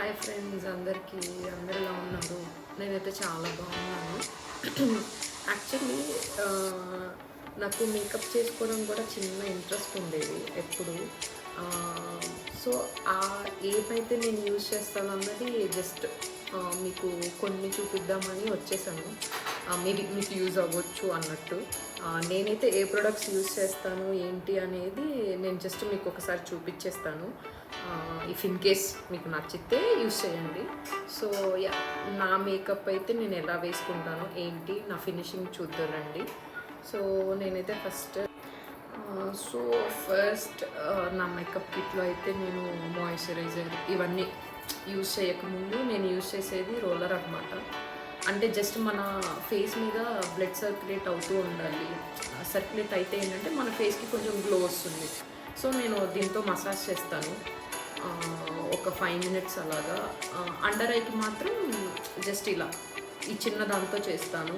Hi friends అందరికీ అందరు ఎలా ఉన్నారు? నేనైతే చాలా బాగున్నాను. యాక్చువల్లీ నాకు మేకప్ చేసుకోవడం కూడా చిన్న ఇంట్రెస్ట్ ఉండేది ఎప్పుడు. సో ఏమైతే నేను యూజ్ చేస్తాను అన్నది జస్ట్ మీకు కొన్ని చూపిద్దామని వచ్చేసాను. మేబీ మీకు యూజ్ అవ్వచ్చు అన్నట్టు. నేనైతే ఏ ప్రొడక్ట్స్ యూజ్ చేస్తాను ఏంటి అనేది నేను జస్ట్ మీకు ఒకసారి చూపించేస్తాను. ఇఫ్ ఇన్ కేస్ మీకు నచ్చితే యూజ్ చేయండి. సో యా, నా మేకప్ అయితే నేను ఎలా వేసుకుంటాను ఏంటి నా ఫినిషింగ్ చూద్దానండి. సో నేనైతే ఫస్ట్ నా మేకప్ కిట్లో అయితే నేను మాయిశ్చరైజర్ ఇవన్నీ యూజ్ చేయకముందు నేను యూజ్ చేసేది రోలర్ అనమాట. అంటే జస్ట్ మన ఫేస్ మీద బ్లడ్ సర్క్యులేట్ అవుతూ ఉండాలి. సర్క్యులేట్ అయితే ఏంటంటే మన ఫేస్కి కొంచెం గ్లో వస్తుంది. సో నేను దీంతో మసాజ్ చేస్తాను ఒక 5 minutes అలాగా. అండర్ ఐకి మాత్రం జస్ట్ ఇలా ఈ చిన్న దాంతో చేస్తాను.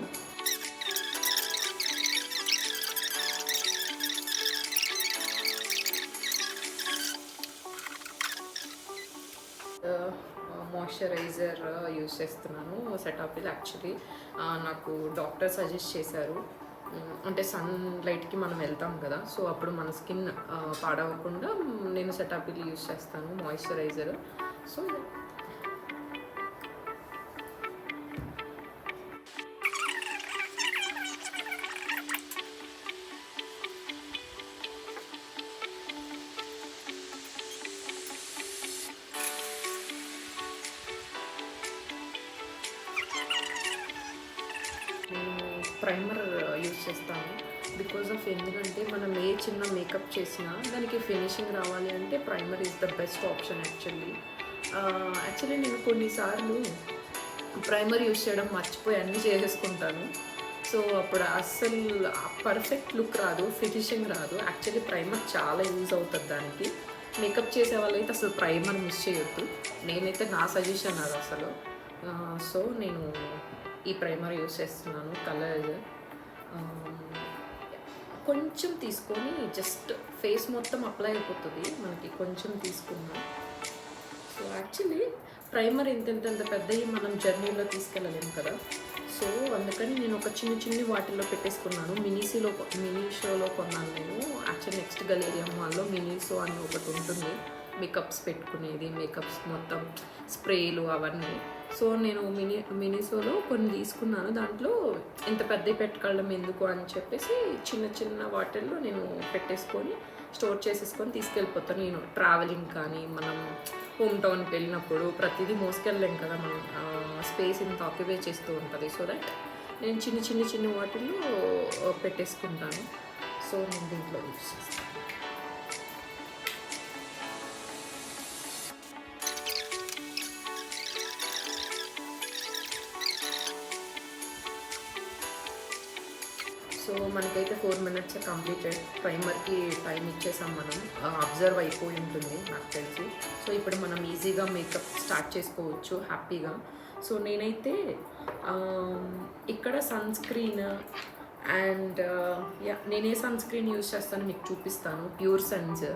మాయిశ్చరైజర్ యూజ్ చేస్తున్నాను సెటాపిల్. యాక్చువల్లీ నాకు డాక్టర్ సజెస్ట్ చేశారు. అంటే సన్ లైట్కి మనం వెళ్తాం కదా, సో అప్పుడు మన స్కిన్ పాడవకుండా నేను సెటాపిల్ యూజ్ చేస్తాను మాయిశ్చరైజర్. సో ప్రైమర్ యూజ్ చేస్తాను బికాజ్ ఆఫ్ ఎందుకంటే మనం ఏ చిన్న మేకప్ చేసినా దానికి ఫినిషింగ్ రావాలి అంటే primer is the best option. Actually నేను కొన్నిసార్లు ప్రైమర్ యూజ్ చేయడం మర్చిపోయి అన్నీ చేసేసుకుంటాను. సో అప్పుడు అస్సలు పర్ఫెక్ట్ లుక్ రాదు, ఫినిషింగ్ రాదు. యాక్చువల్లీ ప్రైమర్ చాలా యూజ్ అవుతుంది దానికి. మేకప్ చేసే వాళ్ళైతే అసలు ప్రైమర్ మిస్ చేయొద్దు. నేనైతే నా సజెషన్ అది అసలు. సో నేను ఈ ప్రైమర్ యూజ్ చేస్తున్నాను. కలర్ కొంచెం తీసుకొని జస్ట్ ఫేస్ మొత్తం అప్లై అయిపోతుంది మనకి, కొంచెం తీసుకున్నాం. సో యాక్చువల్లీ ప్రైమర్ ఇంత పెద్దవి మనం జర్నీలో తీసుకెళ్ళలేము కదా. సో అందుకని నేను ఒక చిన్ని వాటిల్లో పెట్టేసుకున్నాను. మినీషోలో కొన్నాను నేను. యాక్చువల్లీ నెక్స్ట్ గలేరియా మాల్లో మినీషో అని ఒకటి ఉంటుంది, మేకప్స్ పెట్టుకునేది, మేకప్స్ మొత్తం స్ప్రేలు అవన్నీ. సో నేను మినీసోలో కొన్ని తీసుకున్నాను. దాంట్లో ఇంత పెద్దవి పెట్టుకోవడం ఎందుకు అని చెప్పేసి చిన్న వాటిల్లో నేను పెట్టేసుకొని స్టోర్ చేసేసుకొని తీసుకెళ్ళిపోతాను. నేను ట్రావెలింగ్ కానీ మనం హోమ్ టౌన్కి వెళ్ళినప్పుడు ప్రతిదీ మోసుకెళ్ళలేం కదా, మనం స్పేస్ ఇంత ఆక్యుపై చేస్తూ ఉంటుంది. సో దట్ నేను చిన్న వాటిల్లో పెట్టేసుకుంటాను. సో నేను దీంట్లో యూస్ చేస్తాను. సో మనకైతే 4 minutes కంప్లీటెడ్. ప్రైమర్కి టైం ఇచ్చేసాం మనం, అబ్జర్వ్ అయిపోయి ఉంటుంది నాకు తెలిసి. సో ఇప్పుడు మనం ఈజీగా మేకప్ స్టార్ట్ చేసుకోవచ్చు హ్యాపీగా. సో నేనైతే ఇక్కడ సన్ స్క్రీన్ అండ్ నేనే సన్ స్క్రీన్ యూజ్ చేస్తాను మీకు చూపిస్తాను. Pure Sons.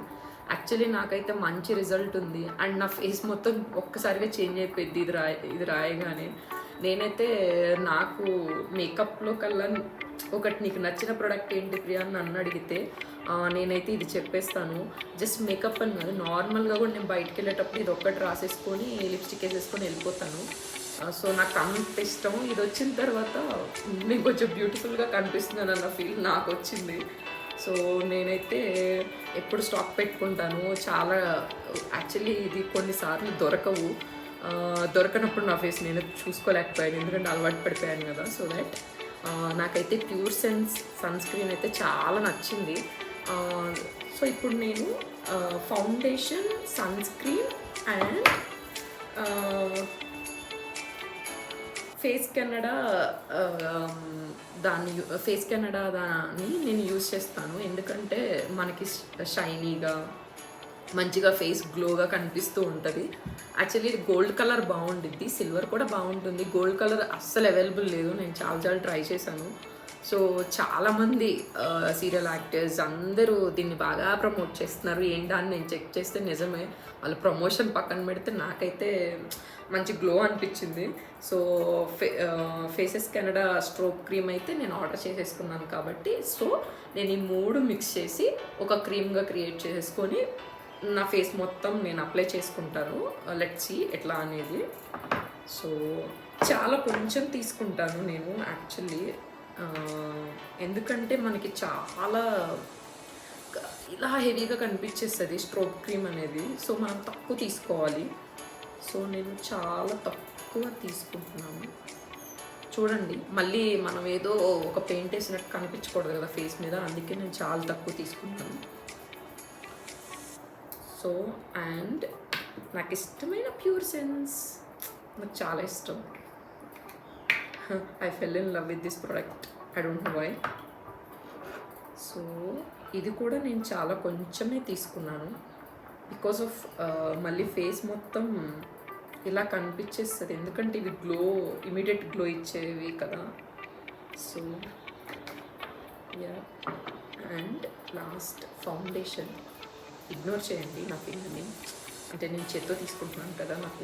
యాక్చువల్లీ నాకైతే మంచి రిజల్ట్ ఉంది అండ్ నా ఫేస్ మొత్తం ఒక్కసారిగా చేంజ్ అయిపోయింది ఇది రాయగానే. నేనైతే నాకు మేకప్లో కల్లా ఒకటి నీకు నచ్చిన ప్రోడక్ట్ ఏంటి ప్రియా అని నన్ను అడిగితే నేనైతే ఇది చెప్పేస్తాను. జస్ట్ మేకప్ అని కాదు, నార్మల్గా కూడా నేను బయటకు వెళ్ళేటప్పుడు ఇది ఒక్కటి రాసేసుకొని లిప్స్టిక్ వేసేసుకొని వెళ్ళిపోతాను. సో నాకు అంత ఇష్టం. ఇది వచ్చిన తర్వాత నేను కొంచెం బ్యూటిఫుల్గా కనిపిస్తున్నాను అన్న ఫీల్ నాకు వచ్చింది. సో నేనైతే ఎప్పుడు స్టాక్ పెట్టుకుంటాను చాలా. యాక్చువల్లీ ఇది కొన్నిసార్లు దొరకనప్పుడు నా ఫేస్ నేను చూసుకోలేకపోయాను, ఎందుకంటే అలవాటు పడిపోయాను కదా. సో దట్ నాకైతే ప్యూర్ సెన్స్ సన్ స్క్రీన్ అయితే చాలా నచ్చింది. సో ఇప్పుడు నేను foundation, sunscreen and face కెనడా దాన్ని నేను యూజ్ చేస్తాను. ఎందుకంటే మనకి షైనీగా మంచిగా ఫేస్ గ్లోగా కనిపిస్తూ ఉంటుంది. యాక్చువల్లీ ఇది గోల్డ్ కలర్ బాగుంటుంది, సిల్వర్ కూడా బాగుంటుంది. గోల్డ్ కలర్ అస్సలు అవైలబుల్ లేదు, నేను చాలా ట్రై చేశాను. సో చాలామంది సీరియల్ యాక్టర్స్ అందరూ దీన్ని బాగా ప్రమోట్ చేస్తున్నారు. ఏంటా అని నేను చెక్ చేస్తే నిజమే. వాళ్ళు ప్రమోషన్ పక్కన పెడితే నాకైతే మంచి గ్లో అనిపించింది. So faces Canada stroke cream అయితే నేను ఆర్డర్ చేసేసుకున్నాను కాబట్టి, సో నేను ఈ 3 మిక్స్ చేసి ఒక క్రీమ్గా క్రియేట్ చేసుకొని నా ఫేస్ మొత్తం నేను అప్లై చేసుకుంటాను. లెట్స్ సీ ఎట్లా అనేది. సో చాలా కొంచెం తీసుకుంటాను నేను యాక్చువల్లీ, ఎందుకంటే మనకి చాలా ఇలా హెవీగా కనిపించేస్తుంది స్ట్రోక్ క్రీమ్ అనేది. సో మనం తక్కువ తీసుకోవాలి. సో నేను చాలా తక్కువ తీసుకుంటున్నాను. చూడండి, మళ్ళీ మనం ఏదో ఒక పెయింట్ వేసినట్టు కనిపించకూడదు కదా ఫేస్ మీద, అందుకే నేను చాలా తక్కువ తీసుకుంటాను. సో అండ్ నాకు ఇష్టమైన ప్యూర్ సెన్స్, నాకు చాలా ఇష్టం. I fell in love with this product. I don't know why. So ఇది కూడా నేను చాలా కొంచెమే తీసుకున్నాను బికాస్ ఆఫ్ మళ్ళీ ఫేస్ మొత్తం ఇలా కనిపించేస్తుంది, ఎందుకంటే ఇవి ఇమీడియట్ గ్లో ఇచ్చేవి కదా. So yeah, and last foundation. Ignore చేయండి నా ఫింగర్ని, అంటే నేను చేత్తో తీసుకుంటున్నాను కదా, నాకు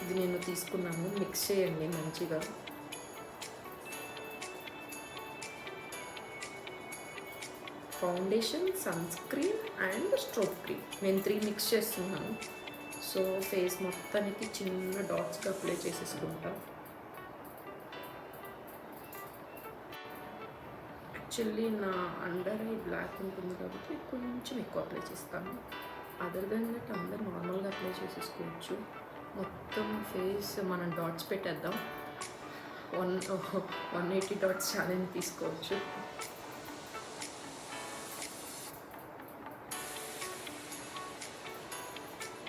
ఇది నేను తీసుకున్నాను. మిక్స్ చేయండి మంచిగా. Foundation, sunscreen and stroke cream నేను 3 మిక్స్ చేస్తున్నాను. సో ఫేస్ మొత్తానికి చిన్న డాట్స్గా అప్లై చేసేసుకుంటా. యాక్చువల్లీ నా అండర్ ఐ బ్లాక్ ఉంటుంది కాబట్టి కొంచెం ఎక్కువ అప్లై చేస్తాను. అదర్ దెన్ దట్ అందరు నార్మల్గా అప్లై చేసేసుకోవచ్చు. మొత్తం ఫేస్ మనం డాట్స్ పెట్టేద్దాం. 180 డాట్స్ ఛాలెంజ్ తీసుకోవచ్చు.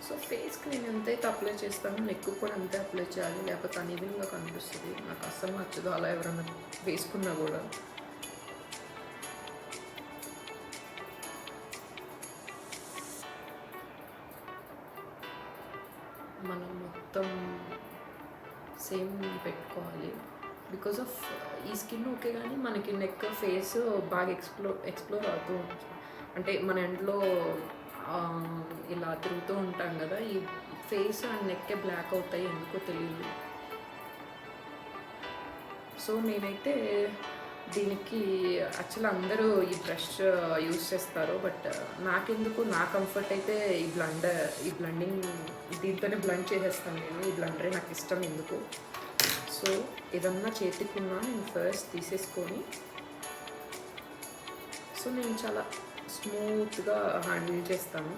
సో ఫేస్కి నేను ఎంతైతే అప్లై చేస్తానో నెక్కు కూడా అంతే అప్లై చేయాలి, లేకపోతే అన్ఈవెన్గా కనిపిస్తుంది. నాకు అస్సలు నచ్చదు అలా ఎవరైనా వేసుకున్నా కూడా. మనం మొత్తం సేమ్ పెట్టుకోవాలి బికాజ్ ఆఫ్ ఈ స్కిన్ ఓకే, కానీ మనకి నెక్ ఫేస్ బాగా ఎక్స్ప్లోర్ అవుతూ ఉంటుంది. అంటే మన ఎండ్లో ఇలా తిరుగుతూ ఉంటాం కదా, ఈ ఫేస్ అండ్ నెక్కే బ్లాక్ అవుతాయి, ఎందుకో తెలియదు. సో నేనైతే దీనికి యాక్చువల్లీ అందరూ ఈ బ్రష్ యూస్ చేస్తారు, బట్ నాకెందుకు నా కంఫర్ట్ అయితే ఈ బ్లెండింగ్ దీంతోనే బ్లెండ్ చేసేస్తాను నేను. ఈ బ్లెండరే నాకు ఇష్టం ఎందుకు. సో ఏదన్నా చేతికున్నా నేను ఫస్ట్ తీసేసుకొని, సో నేను చాలా స్మూత్గా హ్యాండిల్ చేస్తాను.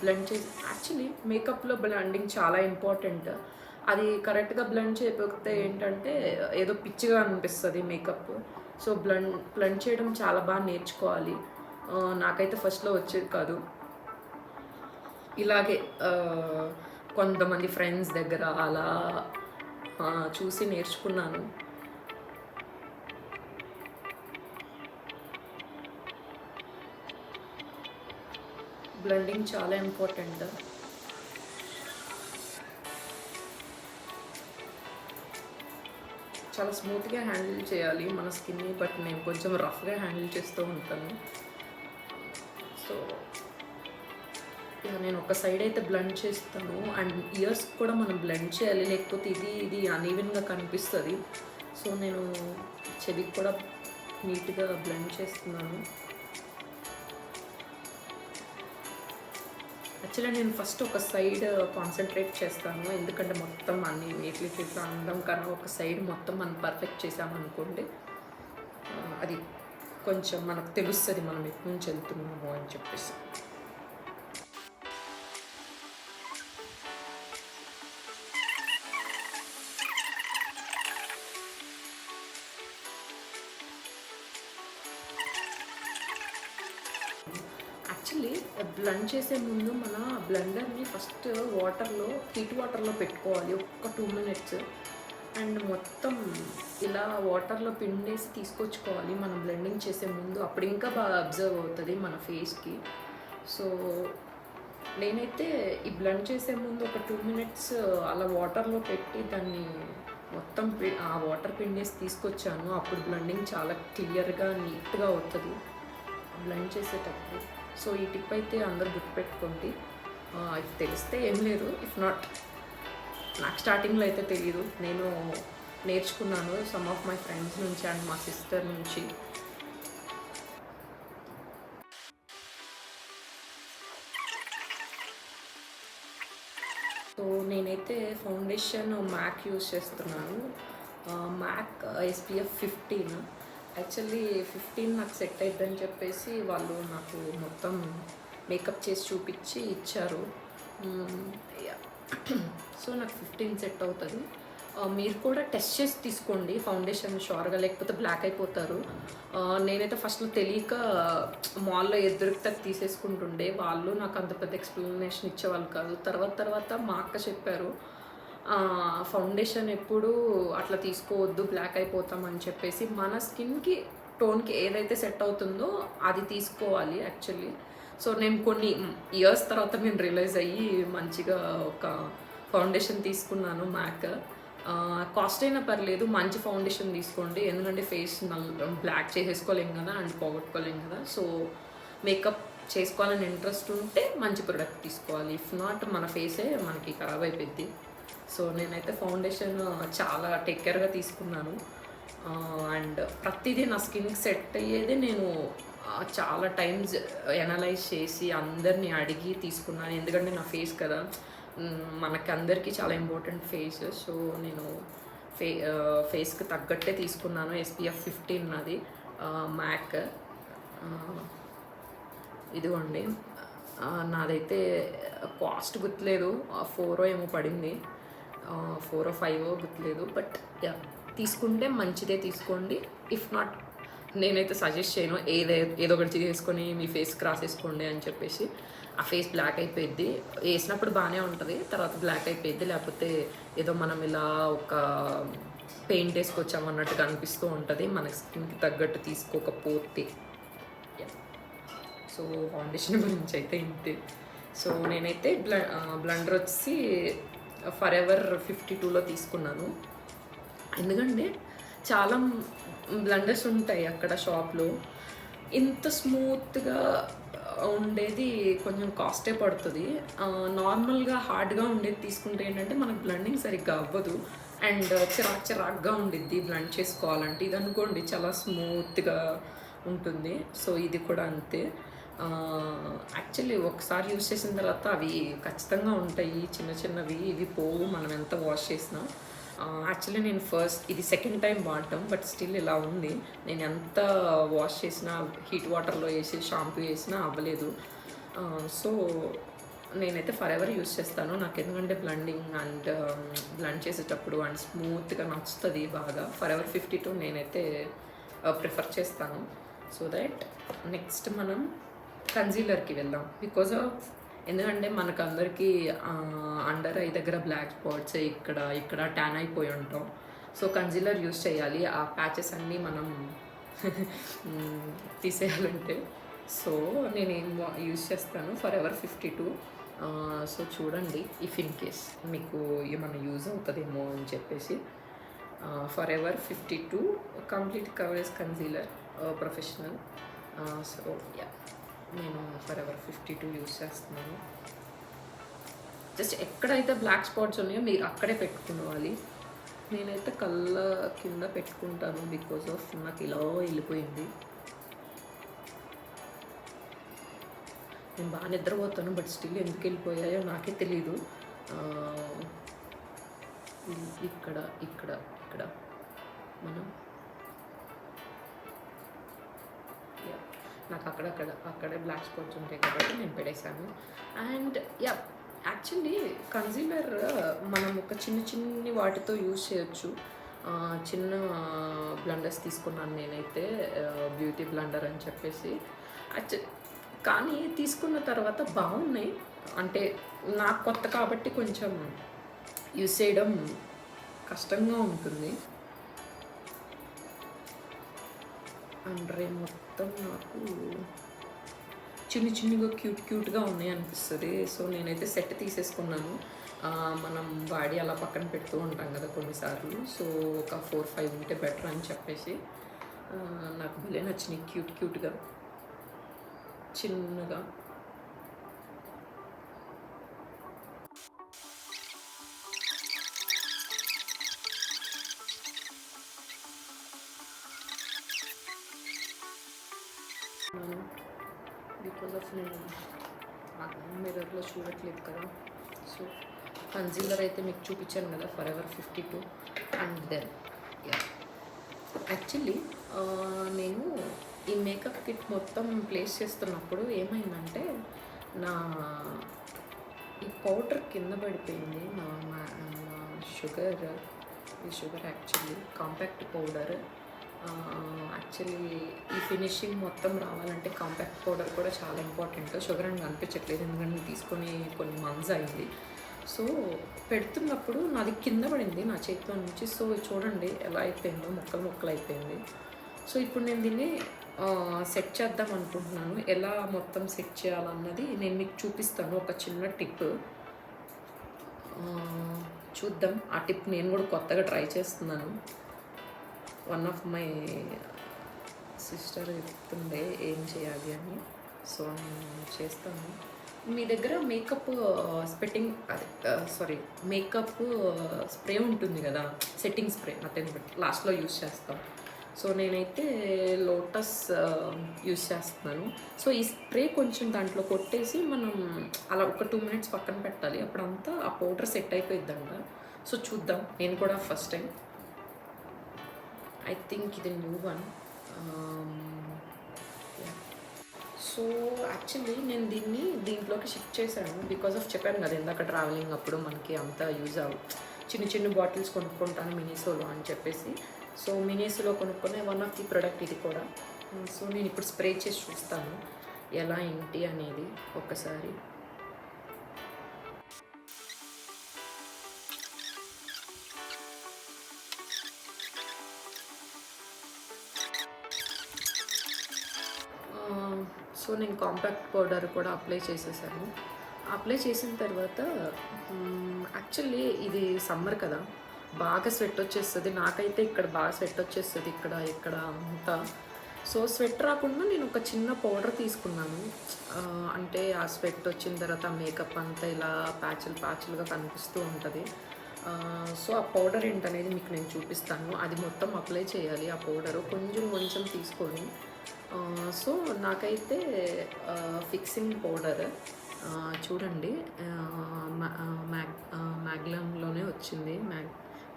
బ్లెండ్ చేసి యాక్చువల్లీ మేకప్లో బ్లెండింగ్ చాలా ఇంపార్టెంట్. అది కరెక్ట్గా బ్లెండ్ చేయకపోతే ఏంటంటే ఏదో పిచ్చిగా అనిపిస్తుంది మేకప్. సో బ్లెండ్ చేయడం చాలా బాగా నేర్చుకోవాలి. నాకైతే ఫస్ట్లో వచ్చేది కాదు. ఇలాగే కొంతమంది ఫ్రెండ్స్ దగ్గర అలా చూసి నేర్చుకున్నాను. బ్లెండింగ్ చాలా ఇంపార్టెంట్. చాలా స్మూత్గా హ్యాండిల్ చేయాలి మన స్కిన్ని, బట్ నేను కొంచెం రఫ్గా హ్యాండిల్ చేస్తూ ఉంటాను. సో నేను ఒక సైడ్ అయితే బ్లెండ్ చేస్తాను, అండ్ ఇయర్స్ కూడా మనం బ్లెండ్ చేయాలి, లేకపోతే ఇది అన్ఈవెన్గా కనిపిస్తుంది. సో నేను చెవికి కూడా నీట్గా బ్లెండ్ చేస్తున్నాను. యాక్చువల్లీ నేను ఫస్ట్ ఒక సైడ్ కాన్సన్ట్రేట్ చేస్తాను, ఎందుకంటే మొత్తం అన్ని ఇట్లా అనడం కన్నా ఒక సైడ్ మొత్తం మనం పర్ఫెక్ట్ చేసామనుకోండి, అది కొంచెం మనకు తెలుస్తుంది మనం ఎటు నుంచి వెళ్తున్నాము అని చెప్పేసి. యాక్చువల్లీ బ్లెండ్ చేసే ముందు మన బ్లెండర్ని ఫస్ట్ హీట్ వాటర్లో పెట్టుకోవాలి ఒక 2 minutes. అండ్ మొత్తం ఇలా వాటర్లో పిండేసి తీసుకొచ్చుకోవాలి మనం బ్లెండింగ్ చేసే ముందు. అప్పుడు ఇంకా బాగా అబ్జర్వ్ అవుతుంది మన ఫేస్కి. సో నేనైతే ఈ బ్లెండ్ చేసే ముందు ఒక 2 మినిట్స్ అలా వాటర్లో పెట్టి దాన్ని మొత్తం ఆ వాటర్ పిండేసి తీసుకొచ్చాను. అప్పుడు బ్లెండింగ్ చాలా క్లియర్గా నీట్గా అవుతుంది బ్లెండ్ చేసేటప్పుడు. సో ఈ టిప్ అయితే అందరు గుర్తుపెట్టుకోండి. ఇఫ్ తెలిస్తే ఏం లేదు, ఇఫ్ నాట్ నాకు స్టార్టింగ్లో అయితే తెలియదు. నేను నేర్చుకున్నాను సమ్ ఆఫ్ మై ఫ్రెండ్స్ నుంచి అండ్ మా సిస్టర్ నుంచి. సో నేనైతే ఫౌండేషన్ మ్యాక్ యూస్ చేస్తున్నాను. Mac SPF 15. యాక్చువల్లీ 15 నాకు సెట్ అయిద్దని చెప్పేసి వాళ్ళు నాకు మొత్తం మేకప్ చేసి చూపించి ఇచ్చారు. సో నాకు 15 సెట్ అవుతుంది. మీరు కూడా టెస్ట్ చేసి తీసుకోండి ఫౌండేషన్ షోర్గా, లేకపోతే బ్లాక్ అయిపోతారు. నేనైతే ఫస్ట్లో తెలియక మాల్లో ఎదురుతా తీసేసుకుంటుండే. వాళ్ళు నాకు అంత పెద్ద ఎక్స్ప్లెనేషన్ ఇచ్చేవాళ్ళు కాదు. తర్వాత మా అక్క చెప్పారు ఫౌండేషన్ ఎప్పుడు అట్లా తీసుకోవద్దు, బ్లాక్ అయిపోతామని చెప్పేసి. మన స్కిన్కి టోన్కి ఏదైతే సెట్ అవుతుందో అది తీసుకోవాలి యాక్చువల్లీ. సో నేను కొన్ని ఇయర్స్ తర్వాత నేను రియలైజ్ అయ్యి మంచిగా ఒక ఫౌండేషన్ తీసుకున్నాను మ్యాక్. కాస్ట్ అయినా పర్లేదు, మంచి ఫౌండేషన్ తీసుకోండి. ఎందుకంటే ఫేస్ బ్లాక్ చేసేసుకోలేము కదా అండ్ పోగొట్టుకోలేము కదా. సో మేకప్ చేసుకోవాలని ఇంట్రెస్ట్ ఉంటే మంచి ప్రోడక్ట్ తీసుకోవాలి. ఇఫ్ నాట్ మన ఫేసే మనకి ఖరాబ్ అయిపోద్ది. సో నేనైతే ఫౌండేషన్ చాలా టేక్ కేర్గా తీసుకున్నాను. అండ్ ప్రతిదీ నా స్కిన్కి సెట్ అయ్యేది నేను చాలా టైమ్స్ ఎనలైజ్ చేసి అందరినీ అడిగి తీసుకున్నాను. ఎందుకంటే నా ఫేస్ కదా, మనకి అందరికీ చాలా ఇంపార్టెంట్ ఫేస్. సో నేను ఫేస్కి తగ్గట్టే తీసుకున్నాను. SPF 15 నాది మ్యాక్. ఇదిగోండి, నాదైతే కాస్ట్ గుర్తులేదు, 4 ఏమో పడింది, 4 or 5 గుర్తులేదు. బట్ తీసుకుంటే మంచిదే తీసుకోండి. ఇఫ్ నాట్ నేనైతే సజెస్ట్ చేయను ఏదో ఒకటి చేసుకొని మీ ఫేస్కి రాసేసుకోండి అని చెప్పేసి. ఆ ఫేస్ బ్లాక్ అయిపోయింది. వేసినప్పుడు బాగానే ఉంటుంది, తర్వాత బ్లాక్ అయిపోయింది. లేకపోతే ఏదో మనం ఇలా ఒక పెయింట్ వేసుకొచ్చాము అన్నట్టుగా అనిపిస్తూ ఉంటుంది మన స్కిన్కి తగ్గట్టు తీసుకోకపోతే. సో ఫౌండేషన్ గురించి అయితే ఇంతే. సో నేనైతే బ్లండర్ వచ్చి ఫరెవర్ 52లో తీసుకున్నాను. ఎందుకంటే చాలా బ్లండర్స్ ఉంటాయి అక్కడ షాప్లో, ఇంత స్మూత్గా ఉండేది కొంచెం కాస్టే పడుతుంది. నార్మల్గా హార్డ్గా ఉండేది తీసుకుంటే ఏంటంటే మనకు బ్లెండింగ్ సరిగ్గా అవ్వదు అండ్ చిరాక్గా ఉండిద్ది బ్లెండ్ చేసుకోవాలంటే. ఇది అనుకోండి చాలా స్మూత్గా ఉంటుంది. సో ఇది కూడా అంతే. యాక్చువల్లీ ఒకసారి యూజ్ చేసిన తర్వాత అవి ఖచ్చితంగా ఉంటాయి చిన్నవి, ఇవి పోవు మనం ఎంత వాష్ చేసినా. యాక్చువల్లీ నేను ఇది సెకండ్ టైం వాడటం, బట్ స్టిల్ ఇలా ఉంది. నేను ఎంత వాష్ చేసినా, హీట్ వాటర్లో వేసి షాంపూ వేసినా అవ్వలేదు. సో నేనైతే ఫరెవర్ యూస్ చేస్తాను. నాకు ఎందుకంటే బ్లెండ్ చేసేటప్పుడు అండ్ స్మూత్గా నచ్చుతుంది బాగా. ఫరెవర్ 52 నేనైతే ప్రిఫర్ చేస్తాను. సో దట్ నెక్స్ట్ మనం కన్సీలర్కి వెళ్దాం. ఎందుకంటే మనకు అందరికీ అండర్ ఐ దగ్గర బ్లాక్ స్పాట్స్, ఇక్కడ ట్యాన్ అయిపోయి ఉంటాం. సో కన్సీలర్ యూస్ చేయాలి ఆ ప్యాచెస్ అన్నీ మనం తీసేయాలంటే. సో నేను యూస్ చేస్తాను ఫరెవర్ 52. సో చూడండి, ఇఫ్ ఇన్ కేస్ మీకు ఏమైనా యూజ్ అవుతుందేమో అని చెప్పేసి. Forever 52 complete coverage concealer professional. So yeah, నేను ఫరెవర్ 52 యూస్ చేస్తున్నాను. జస్ట్ ఎక్కడైతే బ్లాక్ స్పాట్స్ ఉన్నాయో మీరు అక్కడే పెట్టుకోవాలి. నేనైతే కళ్ళ కింద పెట్టుకుంటాను బికాజ్ ఆఫ్ నాకు ఇలా వెళ్ళిపోయింది. నేను బాగా నిద్రపోతాను, బట్ స్టిల్ ఎందుకు వెళ్ళిపోయాయో నాకే తెలీదు. ఇక్కడ మనం నాకు అక్కడే బ్లాక్ స్పాట్స్ ఉంటాయి కాబట్టి నేను పెడేసాను. అండ్ యా, యాక్చువల్లీ కన్సీలర్ మనం ఒక చిన్ని వాటితో యూజ్ చేయొచ్చు. చిన్న బ్లండర్స్ తీసుకున్నాను నేనైతే, బ్యూటీ బ్లండర్ అని చెప్పేసి. కానీ తీసుకున్న తర్వాత బాగున్నాయి. అంటే నాకు కొత్త కాబట్టి కొంచెం యూజ్ చేయడం కష్టంగా ఉంటుంది. అండ్రే మొత్తం నాకు చిన్నగా క్యూట్గా ఉన్నాయి అనిపిస్తుంది. సో నేనైతే సెట్ తీసేసుకున్నాను. మనం వాడి అలా పక్కన పెడుతూ ఉంటాం కదా కొన్నిసార్లు. సో ఒక 4-5 ఉంటే బెటర్ అని చెప్పేసి నాకు భలే నచ్చినాయి క్యూట్గా చిన్నగా. బికాజ్ ఆఫ్ నేను మిర్రర్లో చూడట్లేదు కదా. సో కన్సీలర్ అయితే మీకు చూపించాను కదా, ఫరెవర్ 52. అండ్ దెన్ యాక్చువల్లీ నేను ఈ మేకప్ కిట్ మొత్తం ప్లేస్ చేస్తున్నప్పుడు ఏమైందంటే నా ఈ పౌడర్ కింద పడిపోయింది. నా షుగర్, ఈ sugar actually compact powder. Actually ఈ ఫినిషింగ్ మొత్తం రావాలంటే కాంపాక్ట్ పౌడర్ కూడా చాలా ఇంపార్టెంట్. షుగర్ అని అనిపించట్లేదు ఎందుకంటే తీసుకొని కొన్ని మంత్స్ అయింది. సో పెడుతున్నప్పుడు నాది కింద పడింది నా చేతిలో నుంచి. సో చూడండి ఎలా అయిపోయిందో, ముక్కలు అయిపోయింది. సో ఇప్పుడు నేను దీన్ని సెట్ చేద్దాం అనుకుంటున్నాను. ఎలా మొత్తం సెట్ చేయాలన్నది నేను మీకు చూపిస్తాను. ఒక చిన్న టిప్ చూద్దాం. ఆ టిప్ నేను కూడా కొత్తగా ట్రై చేస్తున్నాను. వన్ ఆఫ్ మై సిస్టర్ చెప్తుండే ఏం చేయాలి అని. సో నేను చేస్తాను. మీ దగ్గర మేకప్ మేకప్ స్ప్రే ఉంటుంది కదా, సెట్టింగ్ స్ప్రే, నథింగ్ బట్ లాస్ట్లో యూస్ చేస్తాం. సో నేనైతే లోటస్ యూస్ చేస్తున్నాను. సో ఈ స్ప్రే కొంచెం దాంట్లో కొట్టేసి మనం అలా ఒక 2 minutes పక్కన పెట్టాలి. అప్పుడంతా ఆ పౌడర్ సెట్ అయిపోయిద్దంట. సో చూద్దాం. నేను కూడా ఫస్ట్ టైం, ఐ థింక్ ఇది న్యూ వన్. సో యాక్చువల్లీ నేను దీంట్లోకి షిఫ్ట్ చేశాను బికాజ్ ఆఫ్ చెప్పాను కదా ఇందాక ట్రావెలింగ్ అప్పుడు మనకి అంత యూజ్ అవ్వు, చిన్న బాటిల్స్ కొనుక్కుంటాను మినీసోలో అని చెప్పేసి. సో మినీసోలో కొనుక్కునే వన్ ఆఫ్ ది ప్రోడక్ట్ ఇది కూడా. సో నేను ఇప్పుడు స్ప్రే చేసి చూస్తాను ఎలా ఏంటి అనేది ఒక్కసారి. సో నేను కాంపాక్ట్ పౌడర్ కూడా అప్లై చేసేసాను. అప్లై చేసిన తర్వాత యాక్చువల్లీ ఇది సమ్మర్ కదా, బాగా స్వెట్ వచ్చేస్తుంది. నాకైతే ఇక్కడ బాగా స్వెట్ వచ్చేస్తుంది, ఇక్కడ అంతా. సో స్వెట్ రాకుండా నేను ఒక చిన్న పౌడర్ తీసుకున్నాను. అంటే ఆ స్వెట్ వచ్చిన తర్వాత మేకప్ అంతా ఇలా ప్యాచులుగా కనిపిస్తూ ఉంటుంది. సో ఆ పౌడర్ ఏంటనేది మీకు నేను చూపిస్తాను. అది మొత్తం అప్లై చేయాలి. ఆ పౌడరు కొంచెం తీసుకొని. సో నాకైతే ఫిక్సింగ్ పౌడర్ చూడండి మ్యాగ్లామ్లోనే వచ్చింది,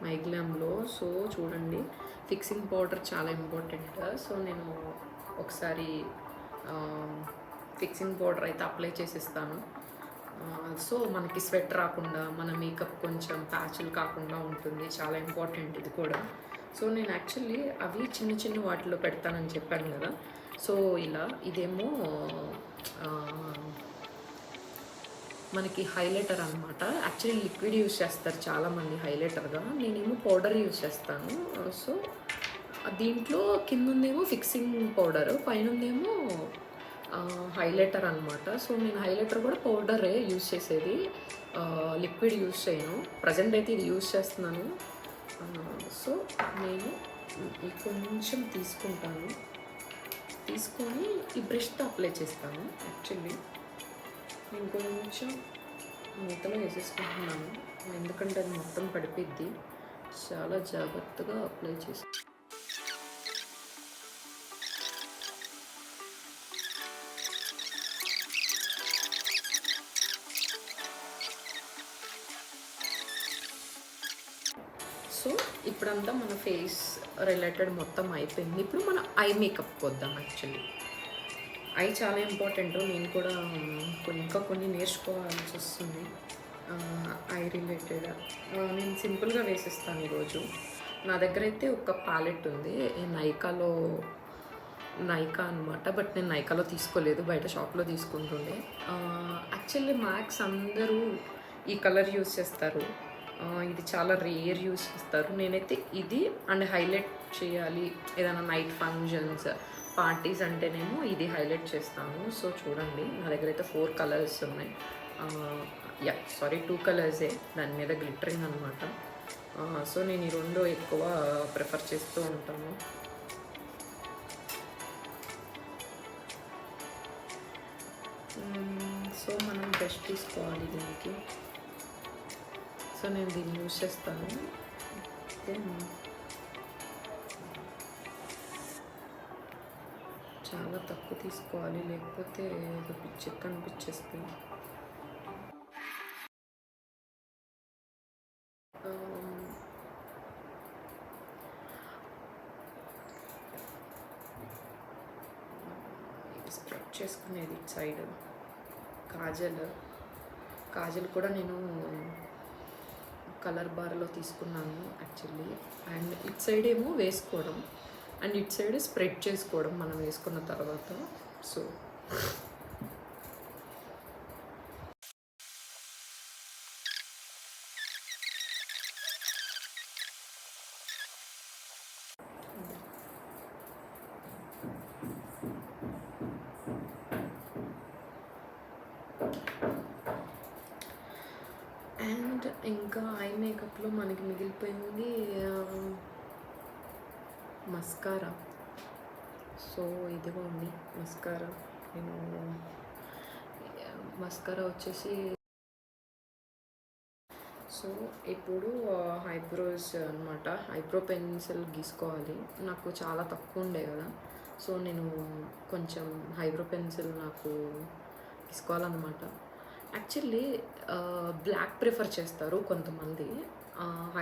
మైగ్లామ్లో. సో చూడండి ఫిక్సింగ్ పౌడర్ చాలా ఇంపార్టెంట్. సో నేను ఒకసారి ఫిక్సింగ్ పౌడర్ అయితే అప్లై చేసేస్తాను. సో మనకి స్వెట్ రాకుండా, మన మేకప్ కొంచెం ప్యాచులు కాకుండా ఉంటుంది. చాలా ఇంపార్టెంట్ ఇది కూడా. సో నేను యాక్చువల్లీ అవి చిన్న వాటిలో పెడతానని చెప్పాను కదా. సో ఇలా ఇదేమో మనకి హైలైటర్ అనమాట. యాక్చువల్లీ లిక్విడ్ యూస్ చేస్తారు చాలామంది హైలైటర్గా, నేనేమో పౌడర్ యూస్ చేస్తాను. సో దీంట్లో కింద ఉందేమో ఫిక్సింగ్ పౌడర్, పైన ఉందేమో హైలైటర్ అనమాట. సో నేను హైలైటర్ కూడా పౌడరే యూస్ చేసేది, లిక్విడ్ యూస్ చేయను. ప్రజెంట్ అయితే ఇది యూస్ చేస్తున్నాను. సో నేను కొంచెం తీసుకొని ఈ బ్రష్తో అప్లై చేస్తాను. యాక్చువల్లీ నేను కొంచెం మూతలో వేసేసుకుంటున్నాను ఎందుకంటే అది మొత్తం పడిపోద్ది. చాలా జాగ్రత్తగా అప్లై చేస్తాను. సో ఇప్పుడంతా మన ఫేస్ రిలేటెడ్ మొత్తం అయిపోయింది. ఇప్పుడు మన ఐ మేకప్కి వద్దాం. యాక్చువల్లీ ఐ చాలా ఇంపార్టెంట్. నేను కూడా ఇంకా కొన్ని నేర్చుకోవాల్సి వస్తుంది ఐ రిలేటెడ్. నేను సింపుల్గా వేసేస్తాను ఈరోజు. నా దగ్గర అయితే ఒక ప్యాలెట్ ఉంది, నైకా అనమాట. బట్ నేను నైకాలో తీసుకోలేదు, బయట షాప్లో తీసుకుంటుండే. యాక్చువల్లీ మ్యాక్స్ అందరూ ఈ కలర్ యూస్ చేస్తారు, ఇది చాలా రేర్ యూస్ చేస్తారు. నేనైతే ఇది అండ్ హైలైట్ చేయాలి ఏదైనా నైట్ ఫంక్షన్స్, పార్టీస్ అంటేనేమో ఇది హైలైట్ చేస్తాను. సో చూడండి నా దగ్గర అయితే 4 కలర్స్ ఉన్నాయి. సారీ 2 కలర్సే దాని మీద గ్లిటరింగ్ అనమాట. సో నేను ఈ 2 ఎక్కువ ప్రిఫర్ చేస్తూ ఉంటాను. సో మనం బ్రష్ తీసుకోవాలి దీనికి. సో నేను దీన్ని యూస్ చేస్తాను. చాలా తక్కువ తీసుకోవాలి, లేకపోతే ఏదో పిచ్చి కనిపించేస్తుంది. స్ప్రెడ్ చేసుకునేది ఇటు సైడ్. కాజల్ కూడా నేను కలర్ బార్లో తీసుకున్నాను యాక్చువల్లీ. అండ్ ఇటు సైడ్ ఏమో వేసుకోవడం అండ్ ఇటు సైడ్ స్ప్రెడ్ చేసుకోవడం మనం వేసుకున్న తర్వాత. సో అండ్ ఇంకా ఐ మేకప్లో మనకి మిగిలిపోయింది మస్కారా. సో ఇదిగోండి మస్కారా. నేను మస్కారా వచ్చేసి సో ఇప్పుడు ఐబ్రోస్ అనమాట. ఐబ్రో పెన్సిల్ గీసుకోవాలి. నాకు చాలా తక్కువ ఉండే కదా, సో నేను కొంచెం ఐబ్రో పెన్సిల్ నాకు గీసుకోవాలన్నమాట. యాక్చువల్లీ బ్లాక్ ప్రిఫర్ చేస్తారు కొంతమంది.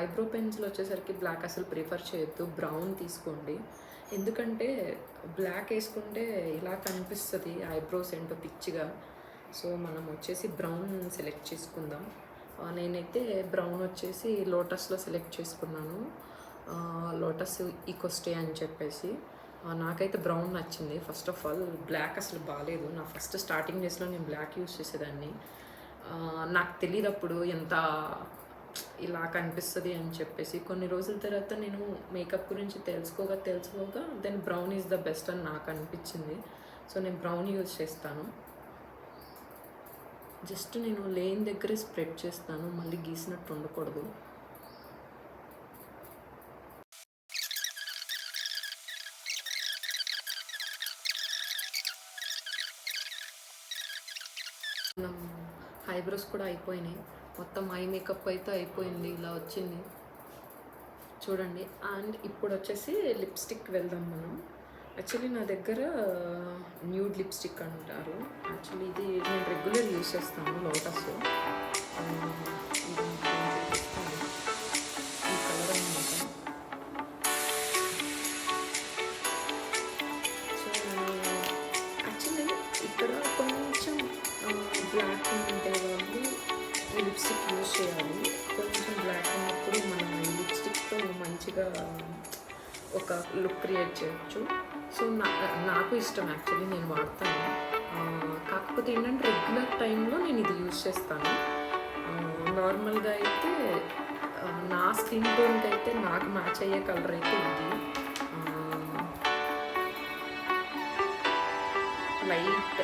ఐబ్రో పెన్సిల్ వచ్చేసరికి బ్లాక్ అసలు ప్రిఫర్ చేయొద్దు, బ్రౌన్ తీసుకోండి. ఎందుకంటే బ్లాక్ వేసుకుంటే ఇలా కనిపిస్తుంది ఐబ్రోస్ ఏంటో పిచ్చిగా. సో మనం వచ్చేసి బ్రౌన్ సెలెక్ట్ చేసుకుందాం. నేనైతే బ్రౌన్ వచ్చేసి లోటస్లో సెలెక్ట్ చేసుకున్నాను. లోటస్ ఈకోస్టే అని చెప్పేసి. నాకైతే బ్రౌన్ నచ్చింది. ఫస్ట్ ఆఫ్ ఆల్ బ్లాక్ అసలు బాగాలేదు. నా ఫస్ట్ స్టార్టింగ్ డేస్లో నేను బ్లాక్ యూస్ చేసేదాన్ని. నాకు తెలియదు అప్పుడు ఎంత ఇలా కనిపిస్తుంది అని చెప్పేసి. కొన్ని రోజుల తర్వాత నేను మేకప్ గురించి తెలుసుకోగా then brown is the best అని నాకు అనిపించింది. సో నేను బ్రౌన్ యూజ్ చేస్తాను. జస్ట్ నేను లేని దగ్గరే స్ప్రెడ్ చేస్తాను, మళ్ళీ గీసినట్టు ఉండకూడదు. మనం ఐబ్రోస్ కూడా అయిపోయినాయి, మొత్తం ఐ మేకప్ అయితే అయిపోయింది. ఇలా వచ్చింది చూడండి. అండ్ ఇప్పుడు వచ్చేసి లిప్స్టిక్ వెళ్దాం మనం. యాక్చువల్లీ నా దగ్గర న్యూడ్ లిప్స్టిక్ అంటారు. యాక్చువల్లీ ఇది నేను రెగ్యులర్ యూస్ చేస్తాను, లోటస్. ఈ కలర్ అనమాట. సో యాక్చువల్లీ ఇక్కడ కొంచెం బ్లాక్ ఉంటే వాళ్ళు ఈ లిప్స్టిక్ యూజ్ చేయాలి. కొంచెం బ్లాక్ ఉన్నప్పుడు మనం ఈ లిప్స్టిక్తో మంచిగా ఒక లుక్ క్రియేట్ చేయొచ్చు. సో నాకు ఇష్టం యాక్చువల్లీ, నేను వాడతాను. కాకపోతే ఏంటంటే రెగ్యులర్ టైంలో నేను ఇది యూజ్ చేస్తాను. నార్మల్గా అయితే నా స్కిన్ టోన్కి అయితే నాకు మ్యాచ్ అయ్యే కలర్ అయితే ఇది లైట్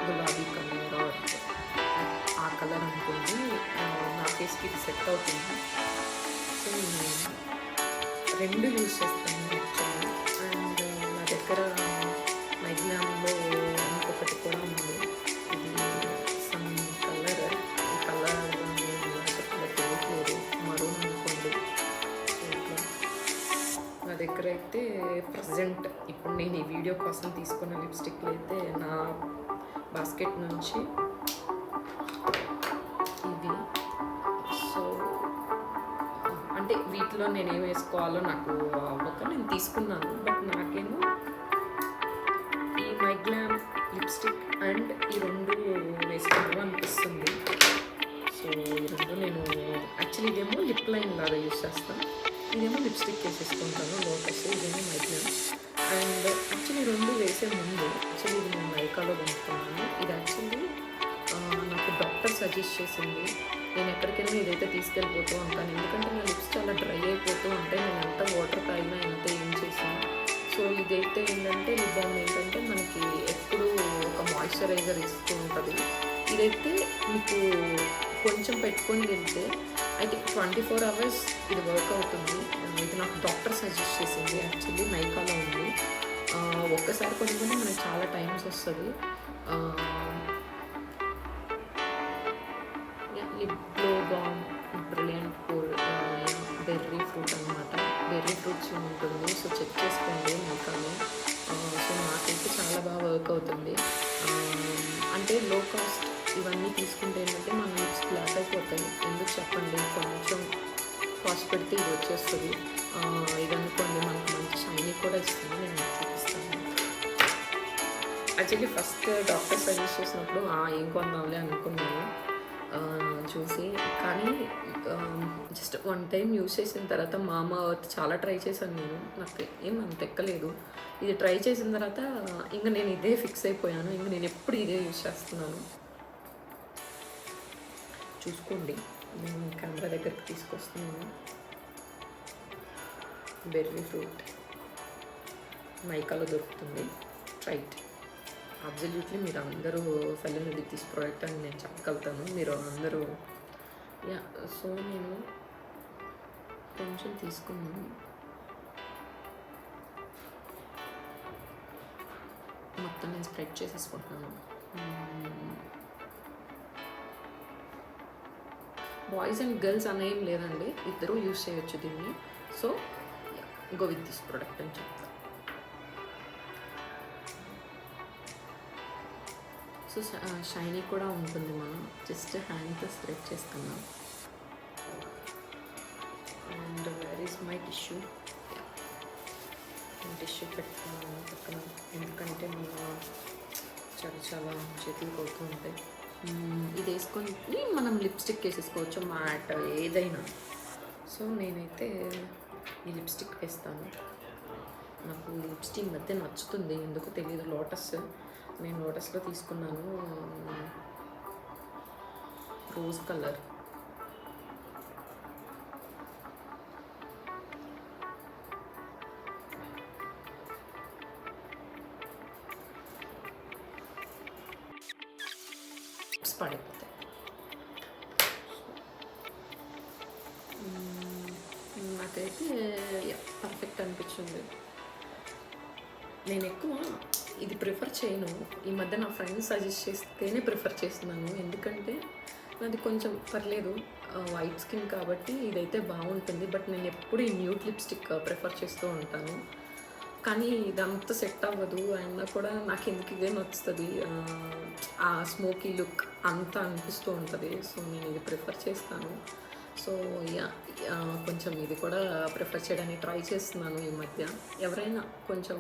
గులాబీ కలర్, ఆ కలర్ అనుకోండి. నా ఫేస్కి ఇది సెట్ అవుతుంది. సో నేను 2 యూజ్ చేస్తాను యాక్చువల్లీ. అండ్ నా దగ్గర మైగ్లామ్లో ఇంకొకటి కూడా ఉంది. ఇది సమ్ కలర్, ఈ కలర్ తెలియట్లేదు, మరూన్ అనుకోండి. ఇట్లా నా దగ్గర అయితే ప్రజెంట్ ఇప్పుడు నేను ఈ వీడియో కోసం తీసుకున్న లిప్స్టిక్లు అయితే నా బాస్కెట్ నుంచి ఇవి. సో అంటే వీటిలో నేను ఏం వేసుకోవాలో నాకు అవ్వక నేను తీసుకున్నాను. బట్ నాకేమో ఈ మైగ్లామ్ లిప్స్టిక్ అండ్ ఈ 2 వేసుకోవడం అనిపిస్తుంది. సో ఈ 2 నేను యాక్చువల్లీ ఇదేమో లిప్ లైన్ లాగా యూస్ చేస్తాను, ఇదేమో లిప్స్టిక్ వేసేసుకుంటాను లోటస్, ఇదేమో మైగ్లామ్. అండ్ యాక్చువల్లీ 2 వేసే ముందు యాక్చువల్లీ ఇది నేను నైకాలో కొనుక్కున్నాను. ఇది యాక్చువల్లీ నాకు డాక్టర్ సజెస్ట్ చేసింది. నేను ఎక్కడికైనా ఇదైతే తీసుకెళ్ళిపోతూ ఉంటాను. ఎందుకంటే నా లిప్స్ చాలా డ్రై అయిపోతూ ఉంటాయి. నేను ఎంత వాటర్ తాగినా ఎంత ఏం చేసినా. సో ఇదైతే ఏంటంటే లిప్ బామ్ ఏంటంటే మనకి ఎప్పుడూ ఒక మాయిశ్చరైజర్ ఇస్తూ ఉంటుంది. ఇదైతే మీకు కొంచెం పెట్టుకొని వెళ్తే ఐ థింక్ 24 అవర్స్ ఇది వర్క్ అవుతుంది. ఇది నాకు డాక్టర్ సజెస్ట్ చేసింది. యాక్చువల్లీ నైకాలో ఉంది. ఒక్కసారి కొనుక్కుంటే మనకు చాలా టైమ్స్ వస్తుంది. Lip glow balm brilliant cool berry fruit అనమాట. బెర్రీ ఫ్రూట్స్ ఉంటుంది. సో చెక్ చేసుకోండి నైకాలో. సో నాకైతే చాలా బాగా వర్క్ అవుతుంది. అంటే లో కాస్ట్ ఇవన్నీ తీసుకుంటే ఏంటంటే మన లిప్స్ బ్లాక్ అయిపోతాయి. ఎందుకు చెప్పండి, కొంచెం కాస్ట్ పెడితే ఇది వచ్చేస్తుంది. ఇది అనుకోండి మనకు మంచి షైనీ కూడా ఇస్తుంది. నేను చూపిస్తాను. యాక్చువల్లీ ఫస్ట్ డాక్టర్ సజెస్ట్ చేసినప్పుడు ఏం కొందాంలే అనుకున్నాను చూసి. కానీ జస్ట్ వన్ టైం యూజ్ చేసిన తర్వాత మామా ఎర్త్ చాలా ట్రై చేశాను నేను. నాకు ఏం అంత ఎక్కలేదు. ఇది ట్రై చేసిన తర్వాత ఇంకా నేను ఇదే ఫిక్స్ అయిపోయాను. ఇంకా నేను ఎప్పుడు ఇదే యూజ్ చేస్తున్నాను. చూసుకోండి, నేను కెమెరా దగ్గరికి తీసుకొస్తున్నాను. బెర్రీ ఫ్రూట్ నైకాలో దొరుకుతుంది. రైట్, అబ్జల్యూట్లీ మీరు అందరూ ఫెలనిడి తీసి ప్రోడక్ట్ అని నేను చెప్పగలుగుతాను. మీరు అందరూ సో నేను కొంచెం తీసుకున్నాను. మొత్తం నేను స్ప్రెడ్ చేసేసుకుంటున్నాను. బాయ్స్ అండ్ గర్ల్స్ అనేం లేదండి, ఇద్దరూ యూజ్ చేయొచ్చు దీన్ని. So go with this product అని చెప్తాను. సో షైనీ కూడా ఉంటుంది. మనం జస్ట్ హ్యాండ్తో స్ప్రెడ్ చేసుకున్నాం. And where is my tissue? Tissue పెట్టుకున్నాను పక్కన, ఎందుకంటే మన చాలా చేతులు కొడుతూ ఉంటాయి. ఇది వేసుకొని మనం లిప్స్టిక్ వేసేసుకోవచ్చు, మ్యాట్ ఏదైనా. సో నేనైతే ఈ లిప్స్టిక్ వేస్తాను. నాకు లిప్స్టిక్ మధ్య నచ్చుతుంది, ఎందుకు తెలియదు. లోటస్, నేను లోటస్లో తీసుకున్నాను రోజ్ కలర్. పడిపోతాయి. నాకైతే పర్ఫెక్ట్ అనిపించింది. నేను ఎక్కువ ఇది ప్రిఫర్ చేయను. ఈ మధ్య నా ఫ్రెండ్స్ సజెస్ట్ చేస్తేనే ప్రిఫర్ చేస్తున్నాను. ఎందుకంటే నాది కొంచెం పర్లేదు, వైట్ స్కిన్ కాబట్టి ఇదైతే బాగుంటుంది. బట్ నేను ఎప్పుడు ఈ న్యూడ్ లిప్స్టిక్ ప్రిఫర్ చేస్తూ ఉంటాను. కానీ ఇదంతా సెట్ అవ్వదు. అయినా కూడా నాకు ఎందుకు ఇదే నచ్చుతుంది. ఆ స్మోకీ లుక్ అంతా అనిపిస్తూ ఉంటుంది. సో నేను ఇది ప్రిఫర్ చేస్తాను. సో కొంచెం ఇది కూడా ప్రిఫర్ చేయడానికి ట్రై చేస్తున్నాను ఈ మధ్య. ఎవరైనా కొంచెం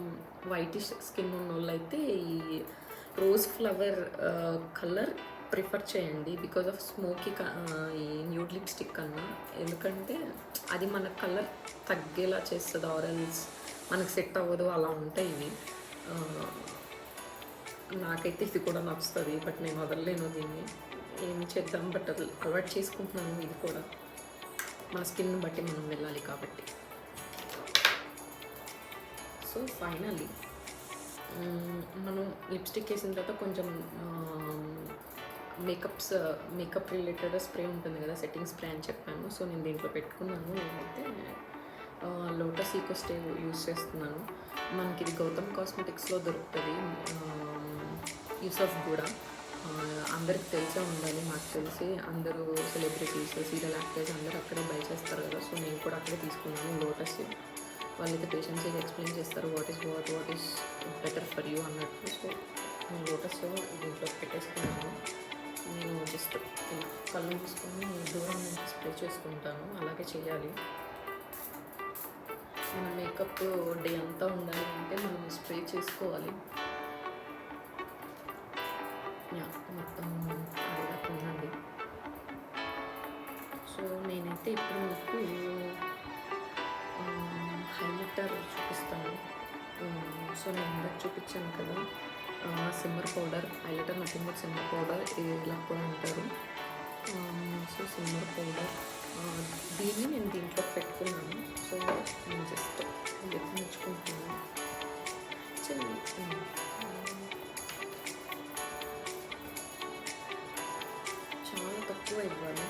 వైటిష్ స్కిన్ ఉన్న వాళ్ళైతే ఈ రోజ్ ఫ్లవర్ కలర్ ప్రిఫర్ చేయండి. బికాజ్ ఆఫ్ స్మోకీ ఈ న్యూడ్ లిప్స్టిక్ కన్నా. ఎందుకంటే అది మన కలర్ తగ్గేలా చేస్తుంది, ఆరెల్స్ మనకు సెట్ అవ్వదు, అలా ఉంటాయి ఇవి. నాకైతే ఇది కూడా నచ్చుతుంది, బట్ నేను వదలలేను దీన్ని. ఏం చేద్దాం, బట్ అది అలవాటు చేసుకుంటున్నాను. ఇది కూడా మన స్కిన్ బట్టి మనం వెళ్ళాలి కాబట్టి. సో ఫైనల్లీ మనం లిప్స్టిక్ వేసిన తర్వాత కొంచెం మేకప్ రిలేటెడ్ స్ప్రే ఉంటుంది కదా, సెట్టింగ్ స్ప్రే అని చెప్పాను. సో నేను దీంట్లో పెట్టుకున్నాను. నేనైతే లోటస్ ఈకో స్టే యూజ్ చేస్తున్నాను. మనకి ఇది గౌతమ్ కాస్మెటిక్స్లో దొరుకుతుంది. యూసఫ్ కూడా అందరికి తెలిసే ఉండాలి. నాకు తెలిసి అందరూ సెలబ్రిటీస్, సీరియల్ యాక్టర్స్ అందరూ అక్కడే బై చేస్తారు కదా. సో నేను కూడా అక్కడే తీసుకున్నాను లోటస్. వాళ్ళైతే పేషెంట్స్ ఎక్స్ప్లెయిన్ చేస్తారు what is better for you అన్నట్టు. సో నేను లోటస్ దీంట్లో పెట్టేసుకున్నాను. నేను జస్ట్ కళ్ళు తీసుకొని దూరం నుంచి స్ప్రే చేసుకుంటాను. అలాగే చేయాలి. మన మేకప్ డే అంతా ఉండాలి అంటే మనం స్ప్రే చేసుకోవాలి. మొత్తం అలా ఉండండి. సో నేనైతే ఇప్పుడు మీకు హైలైటర్ చూపిస్తాను. సో నేను ఇందాక చూపించాను కదా shimmer powder, highlighter nothing but shimmer powder ఇలా కూడా అంటారు. సో సిమ్మర్ పౌడర్ దీన్ని నేను దీంట్లో పెట్టుకున్నాను. సో నేను జస్ట్ ఎత్తించుకుంటున్నాను. చాలా తక్కువ ఇవ్వాలి.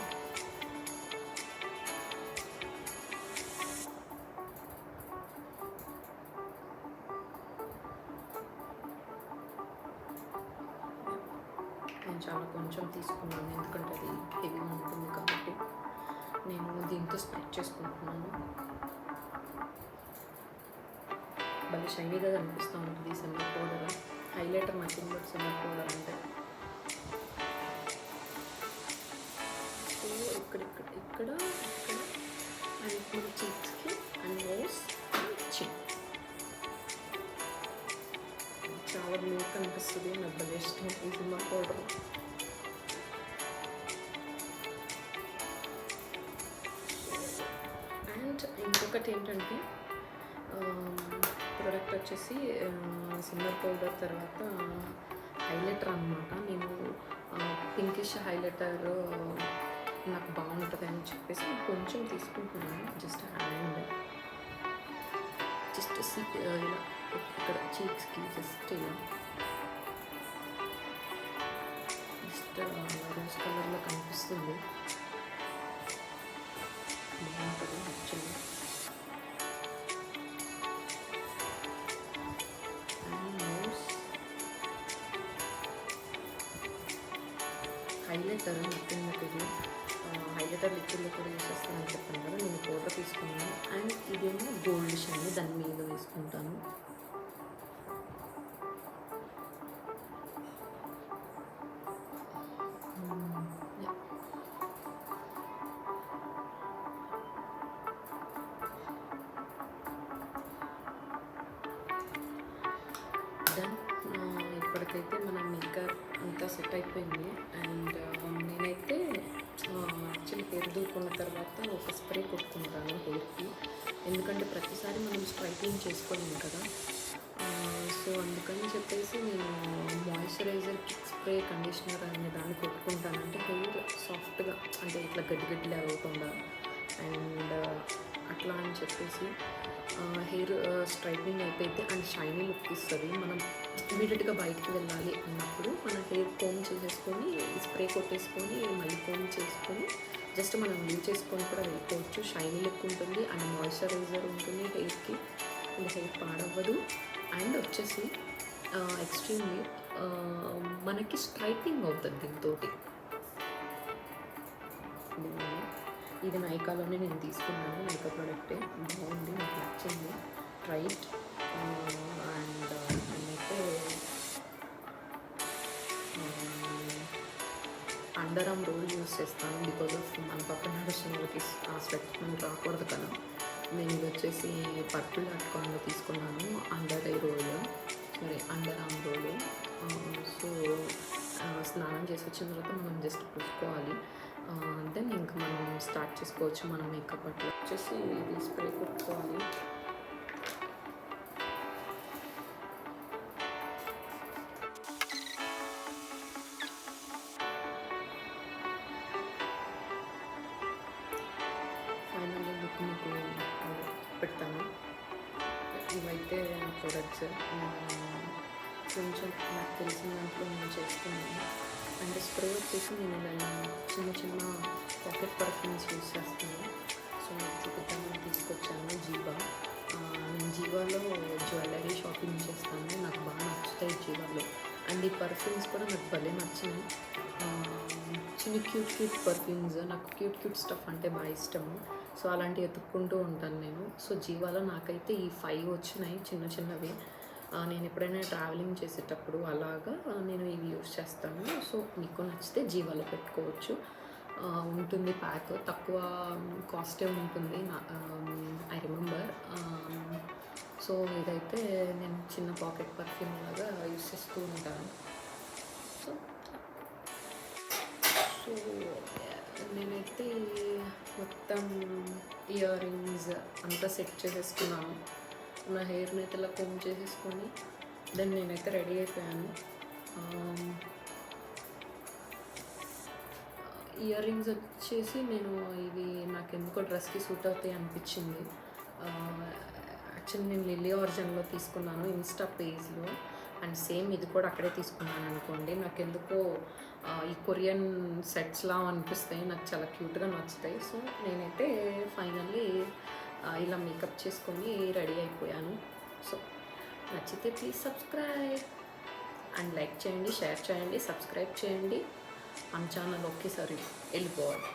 నేను చాలా కొంచెం తీసుకున్నాను ఎందుకంటే అది హెవీగా ఉంటుంది కాబట్టి. నేను దీంతో స్ప్రెడ్ చేసుకుంటున్నాను. భలే షైనీగా కనిపిస్తూ ఉంటుంది shimmer powder. Highlighter nothing but shimmer powder అంటే. సో ఇక్కడ అండ్ మన చీక్స్కి అండ్ నోస్ చిన్ చాలా బ్లూ కనిపిస్తుంది. నాకు భలే ఇష్టం ఈ సిమ్మర్ పౌడర్. అండ్ ఇంకొకటి ఏంటంటే ప్రోడక్ట్ వచ్చేసి సిమ్మర్ పౌడర్ తర్వాత హైలైటర్ అనమాట. నేను పింకిష్ హైలైటర్ నాకు బాగుంటుంది అని చెప్పేసి కొంచెం తీసుకుంటున్నాను. జస్ట్ హ్యాండ్ జస్ట్ ఇలా ఇక్కడ చీక్స్కి జస్ట్ ఇలా జస్ట్ రోజ్ కలర్లో కనిపిస్తుంది. బాగుంటుంది యాక్చువల్లీ. హైలైటర్ ఇది హైలైటర్ లిక్విడ్లో కూడా యూస్ చేస్తానని చెప్పాను కదా. నేను పౌడర్ తీసుకున్నాను. అండ్ ఇదేమో గోల్డ్ షైన్, దాని మీద వేసుకుంటాను. డన్. ఇప్పటికైతే మన మేకప్ అంతా సెట్ అయిపోయింది. అండ్ నేనైతే యాక్చువల్లీ హెయిర్ దూకున్న తర్వాత ఒక స్ప్రే కొట్టుకుంటాను హెయిర్కి. ఎందుకంటే ప్రతిసారి మనం స్ట్రైట్నింగ్ చేసుకోలేము కదా. సో అందుకని చెప్పేసి నేను మాయిశ్చరైజర్, కిక్ స్ప్రే, కండిషనర్ అనే దాన్ని కొట్టుకుంటాను. అంటే హెయిర్ సాఫ్ట్గా అంటే ఇట్లా గడ్డి అవ్వకుండా అండ్ అట్లా అని చెప్పేసి హెయిర్ స్ట్రైట్నింగ్ అయిపోతే అండ్ షైనీ లుక్ ఇస్తుంది. మనం ఇమీడియట్గా బయటికి వెళ్ళాలి అన్నప్పుడు మన హెయిర్ కోమ్ చేసేసుకొని స్ప్రే కొట్టేసుకొని మళ్ళీ కోమ్ చేసుకొని జస్ట్ మనం యూజ్ చేసుకొని కూడా వెళ్ళిపోవచ్చు. షైనీ లుక్ ఉంటుంది అండ్ మాయిశ్చరైజర్ ఉంటుంది హెయిర్కి అండ్ హెయిర్ పాడవ్వదు. అండ్ వచ్చేసి ఎక్స్ట్రీమ్లీ మనకి స్ట్రైట్నింగ్ అవుతుంది దీంతో. ఇది నైకాలోనే నేను తీసుకున్నాను. నైకా ప్రోడక్టే బాగుంది, నాకు నచ్చింది. రైట్. అండ్ నేనైతే అండర్ ఆర్మ్ రోల్ యూస్ చేస్తాను. బికాజ్ ఆఫ్ మన పక్కన నడిచిన వాళ్ళకి ఆ స్వెట్ మనకి రాకూడదు కదా. నేను ఇది వచ్చేసి purple.comలో తీసుకున్నాను. Under arm role. సో స్నానం చేసి వచ్చిన తర్వాత మనం జస్ట్ పూసుకోవాలి. దెన్ ఇంకా మనం స్టార్ట్ చేసుకోవచ్చు మన మేకప్. అట్లా వచ్చేసి ఇది స్ప్రే కొట్టుకోవాలి. ఫైనల్లీ లుక్ మీకు పెడతాను. ఇవైతే ప్రొడక్ట్స్ కొంచెం నాకు తెలిసిన దాంట్లో నేను చేసుకున్నాను. అండ్ స్ప్రే వచ్చేసి నేను చిన్న పాకెట్ పర్ఫ్యూమ్స్ యూస్ చేస్తాను. సో నాకు చూపిద్దామని తీసుకొచ్చాను జీవా. నేను జీవాలో జ్యువెలరీ షాపింగ్ చేస్తాను. నాకు బాగా నచ్చుతాయి జీవాలో. అండ్ ఈ పర్ఫ్యూమ్స్ కూడా నాకు భలే నచ్చినాయి. చిన్న క్యూట్ పర్ఫ్యూమ్స్. నాకు క్యూట్ స్టఫ్ అంటే బాగా ఇష్టము. సో అలాంటివి వెతుక్కుంటూ ఉంటాను నేను. సో జీవాలో నాకైతే ఈ 5 వచ్చినాయి చిన్నవి. నేను ఎప్పుడైనా ట్రావెలింగ్ చేసేటప్పుడు అలాగా నేను ఇవి యూస్ చేస్తాను. సో మీకు నచ్చితే జీవాలో పెట్టుకోవచ్చు. ఉంటుంది ప్యాక్, తక్కువ కాస్టే ఉంటుంది ఐ రిమెంబర్. సో ఇదైతే నేను చిన్న పాకెట్ పర్ఫ్యూమ్ లాగా యూస్ చేస్తూ ఉంటాను. సో నేనైతే మొత్తం ఇయర్ రింగ్స్ అంతా సెట్ చేసేసుకున్నాను. నా హెయిర్ని అయితే ఇలా కోమ్ చేసేసుకొని దెన్ నేనైతే రెడీ అయిపోయాను. ఇయర్ రింగ్స్ వచ్చేసి నేను ఇవి నాకు ఎందుకో డ్రెస్కి సూట్ అవుతాయి అనిపించింది. యాక్చువల్లీ నేను లిల్లీ ఆర్జన్లో తీసుకున్నాను ఇన్స్టా పేజ్లో, అండ్ సేమ్ ఇది కూడా అక్కడే తీసుకున్నాను అనుకోండి. నాకు ఎందుకో ఈ కొరియన్ సెట్స్లా అనిపిస్తాయి, నాకు చాలా క్యూట్గా నచ్చుతాయి. సో నేనైతే ఫైనల్లీ ఇలా మేకప్ చేసుకొని రెడీ అయిపోయాను. సో నచ్చితే ప్లీజ్ సబ్స్క్రైబ్ అండ్ లైక్ చేయండి, షేర్ చేయండి, సబ్స్క్రైబ్ చేయండి. మన ఛానల్ ఒకేసారి వెళ్ళిపోవాలి.